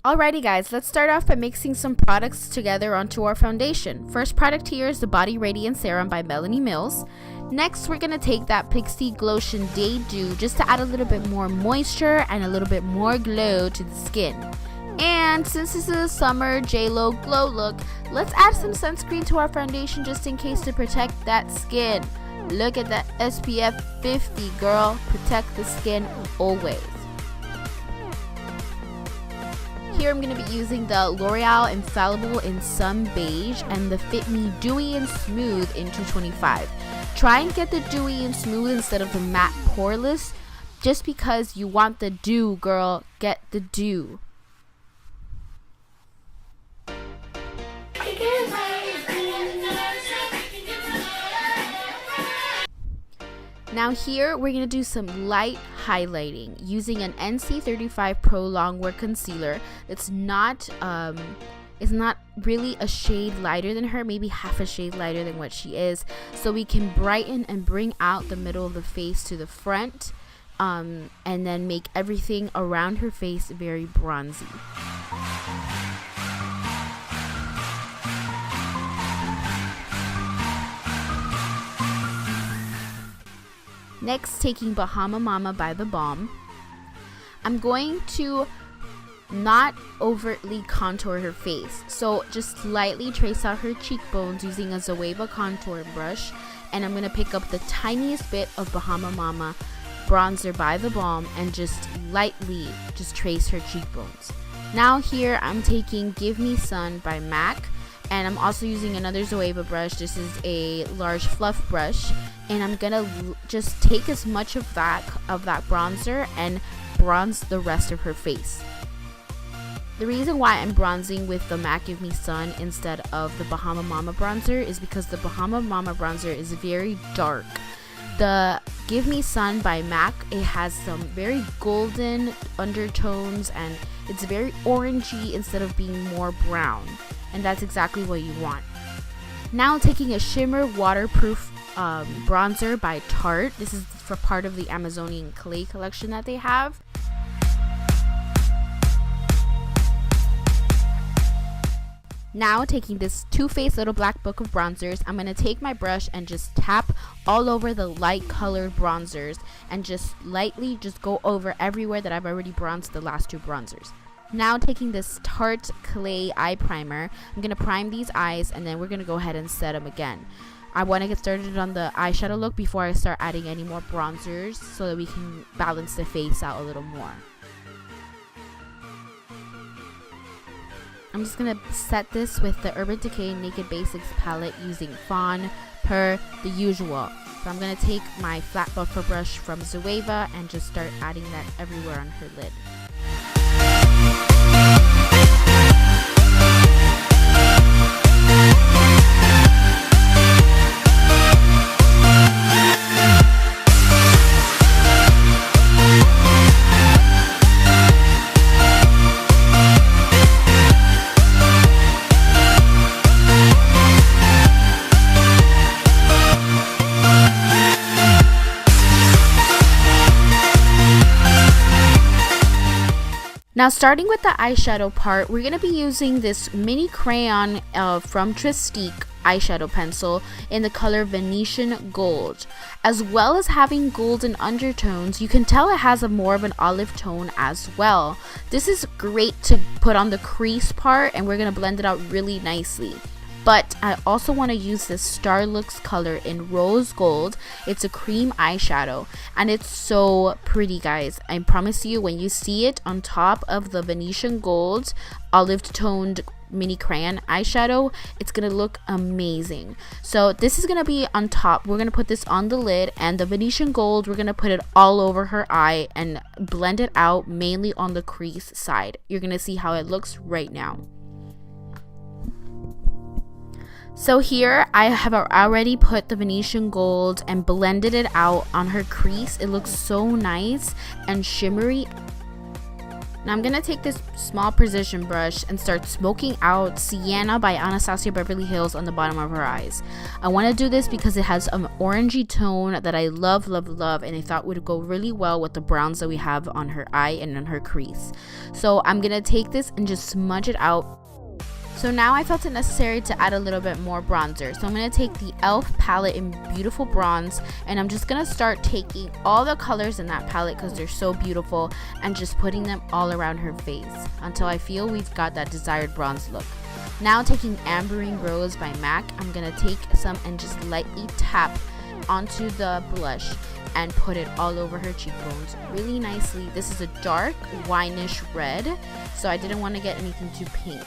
Alrighty guys, let's start off by mixing some products together onto our foundation. First product here is the Body Radiance Serum by Melanie Mills. Next, we're going to take that Pixie Glotion Day Dew just to add a little bit more moisture and a little bit more glow to the skin. And since this is a summer JLO glow look, let's add some sunscreen to our foundation just in case to protect that skin. Look at that SPF 50, girl. Protect the skin always. Here I'm going to be using the L'Oreal Infallible in Sun Beige and the Fit Me Dewy and Smooth in 225. Try and get the dewy and smooth instead of the matte poreless. Just because you want the dew, girl, get the dew. Now here we're going to do some light highlighting using an NC35 Pro Longwear concealer. It's not really a shade lighter than her, maybe half a shade lighter than what she is, so we can brighten and bring out the middle of the face to the front, and then make everything around her face very bronzy. Next, taking Bahama Mama by the Balm, I'm going to not overtly contour her face, so just lightly trace out her cheekbones using a Zoeva contour brush, and I'm going to pick up the tiniest bit of Bahama Mama bronzer by the Balm and just lightly just trace her cheekbones. Now here I'm taking Give Me Sun by MAC, and I'm also using another Zoeva brush. This is a large fluff brush, and I'm gonna just take as much of that bronzer and bronze the rest of her face. The reason why I'm bronzing with the MAC Give Me Sun instead of the Bahama Mama bronzer is because the Bahama Mama bronzer is very dark. The Give Me Sun by MAC, it has some very golden undertones and it's very orangey instead of being more brown, and that's exactly what you want. Now taking a shimmer waterproof bronzer by Tarte. This is for part of the Amazonian clay collection that they have. Now taking this Too Faced little black book of bronzers, I'm going to take my brush and just tap all over the light colored bronzers and just lightly just go over everywhere that I've already bronzed the last two bronzers. Now taking this Tarte Clay Eye Primer, I'm going to prime these eyes and then we're going to go ahead and set them again. I want to get started on the eyeshadow look before I start adding any more bronzers so that we can balance the face out a little more. I'm just going to set this with the Urban Decay Naked Basics palette using Fawn per the usual. So I'm going to take my flat buffer brush from Zoeva and just start adding that everywhere on her lid. Now starting with the eyeshadow part, we're going to be using this mini crayon from Trestique eyeshadow pencil in the color Venetian Gold. As well as having golden undertones, you can tell it has a more of an olive tone as well. This is great to put on the crease part and we're going to blend it out really nicely. But I also want to use this Starlooks color in Rose Gold. It's a cream eyeshadow and it's so pretty, guys. I promise you, when you see it on top of the Venetian Gold olive toned mini crayon eyeshadow, it's gonna look amazing. So this is gonna be on top. We're gonna put this on the lid, and the Venetian Gold, we're gonna put it all over her eye and blend it out mainly on the crease side. You're gonna see how it looks right now. So here I have already put the Venetian Gold and blended it out on her crease. It looks so nice and shimmery. Now I'm going to take this small precision brush and start smoking out Sienna by Anastasia Beverly Hills on the bottom of her eyes. I want to do this because it has an orangey tone that I love, love, love, and I thought would go really well with the browns that we have on her eye and on her crease. So I'm going to take this and just smudge it out. So now I felt it necessary to add a little bit more bronzer. So I'm going to take the e.l.f. palette in Beautiful Bronze, and I'm just going to start taking all the colors in that palette because they're so beautiful and just putting them all around her face until I feel we've got that desired bronze look. Now taking Ambering Rose by MAC, I'm going to take some and just lightly tap onto the blush and put it all over her cheekbones really nicely. This is a dark wineish red, so I didn't want to get anything too pink.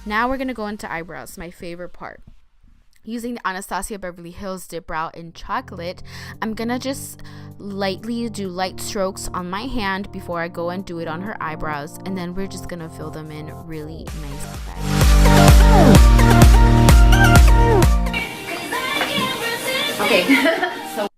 Now we're going to go into eyebrows, my favorite part. Using the Anastasia Beverly Hills DipBrow in Chocolate, I'm going to just lightly do light strokes on my hand before I go and do it on her eyebrows. And then we're just going to fill them in really nice. Okay, so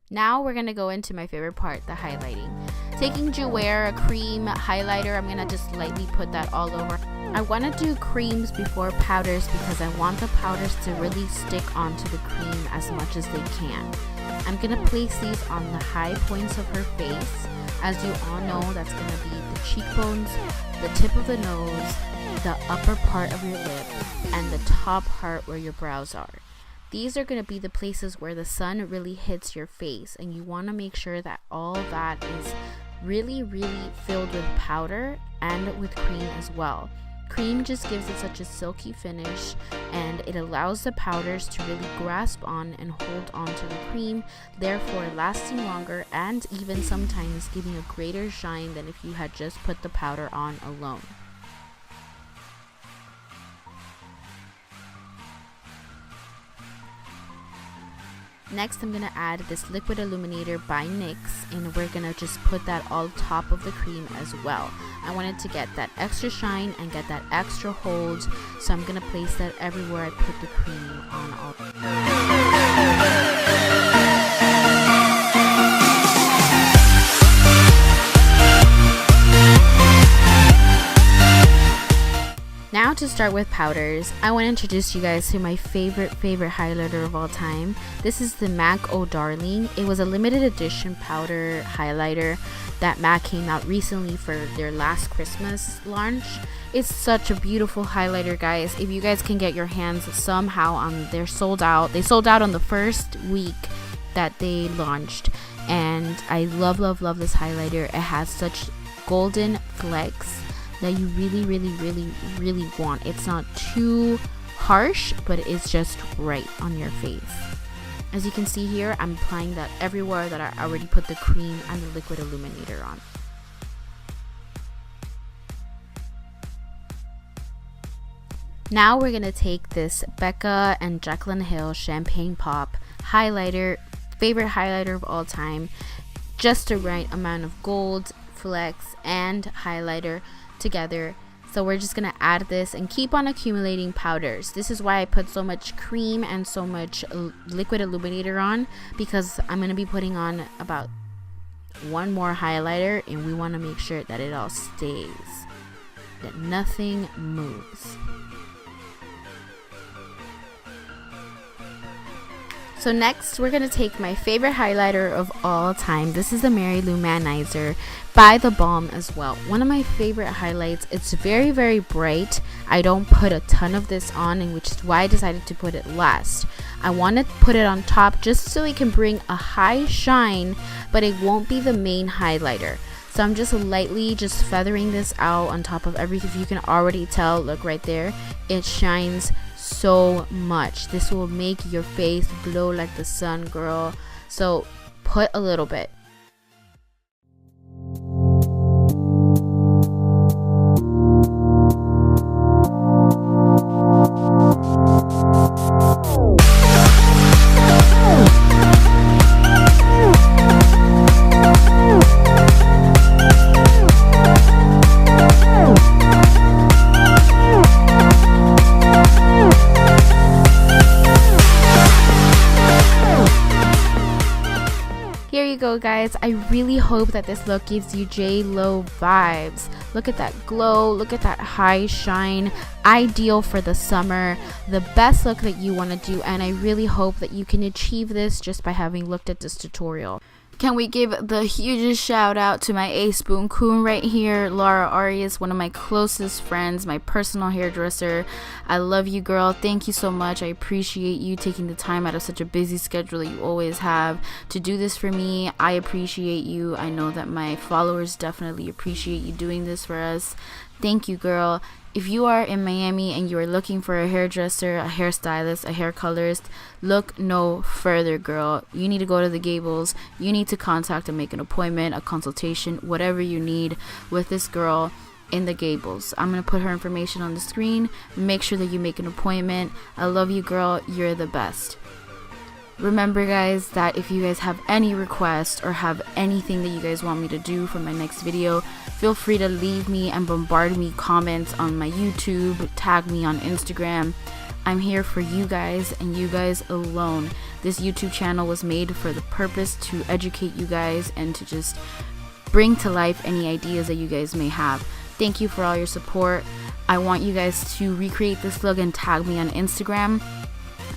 now we're going to go into my favorite part, the highlighting. Taking Jouer, a cream highlighter, I'm going to just lightly put that all over. I want to do creams before powders because I want the powders to really stick onto the cream as much as they can. I'm going to place these on the high points of her face. As you all know, that's going to be the cheekbones, the tip of the nose, the upper part of your lip, and the top part where your brows are. These are going to be the places where the sun really hits your face, and you want to make sure that all that is really, really filled with powder and with cream as well. Cream just gives it such a silky finish, and it allows the powders to really grasp on and hold on to the cream, therefore lasting longer and even sometimes giving a greater shine than if you had just put the powder on alone. Next, I'm going to add this liquid illuminator by NYX, and we're going to just put that all top of the cream as well. I wanted to get that extra shine and get that extra hold, so I'm going to place that everywhere I put the cream on all. Now to start with powders, I want to introduce you guys to my favorite highlighter of all time. This is the MAC Oh Darling. It was a limited edition powder highlighter that MAC came out recently for their last Christmas launch. It's such a beautiful highlighter, guys. If you guys can get your hands somehow on, they're sold out. They sold out on the first week that they launched, and I love, love, love this highlighter. It has such golden flecks that you really want. It's not too harsh, but it's just right on your face. As you can see here, I'm applying that everywhere that I already put the cream and the liquid illuminator on. Now we're gonna take this BECCA and Jaclyn Hill Champagne Pop highlighter, favorite highlighter of all time. Just the right amount of gold, flecks, and highlighter together. So we're just gonna add this and keep on accumulating powders. This is why I put so much cream and so much liquid illuminator on, because I'm gonna be putting on about one more highlighter, and we want to make sure that it all stays, that nothing moves. So next, we're going to take my favorite highlighter of all time. This is the Mary Lou Manizer by the Balm as well. One of my favorite highlights. It's very, very bright. I don't put a ton of this on, and which is why I decided to put it last. I want to put it on top just so it can bring a high shine, but it won't be the main highlighter. So I'm just lightly just feathering this out on top of everything. You can already tell, look right there, it shines so much. This will make your face glow like the sun, girl. So put a little bit. Here you go, guys. I really hope that this look gives you JLO vibes. Look at that glow, look at that high shine. Ideal for the summer, the best look that you want to do, and I really hope that you can achieve this just by having looked at this tutorial. Can we give the hugest shout out to my ace spoon coon right here, Laura Arias, one of my closest friends, my personal hairdresser. I love you, girl. Thank you so much. I appreciate you taking the time out of such a busy schedule that you always have to do this for me. I appreciate you. I know that my followers definitely appreciate you doing this for us. Thank you, girl. If you are in Miami and you are looking for a hairdresser, a hairstylist, a hair colorist, look no further, girl. You need to go to the Gables. You need to contact and make an appointment, a consultation, whatever you need with this girl in the Gables. I'm going to put her information on the screen. Make sure that you make an appointment. I love you, girl. You're the best. Remember, guys, that if you guys have any requests or have anything that you guys want me to do for my next video, feel free to leave me and bombard me comments on my YouTube, tag me on Instagram. I'm here for you guys and you guys alone. This YouTube channel was made for the purpose to educate you guys and to just bring to life any ideas that you guys may have. Thank you for all your support. I want you guys to recreate this look and tag me on Instagram.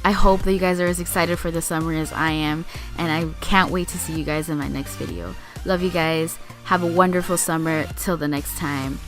I hope that you guys are as excited for the summer as I am, and I can't wait to see you guys in my next video. Love you guys. Have a wonderful summer. Till the next time.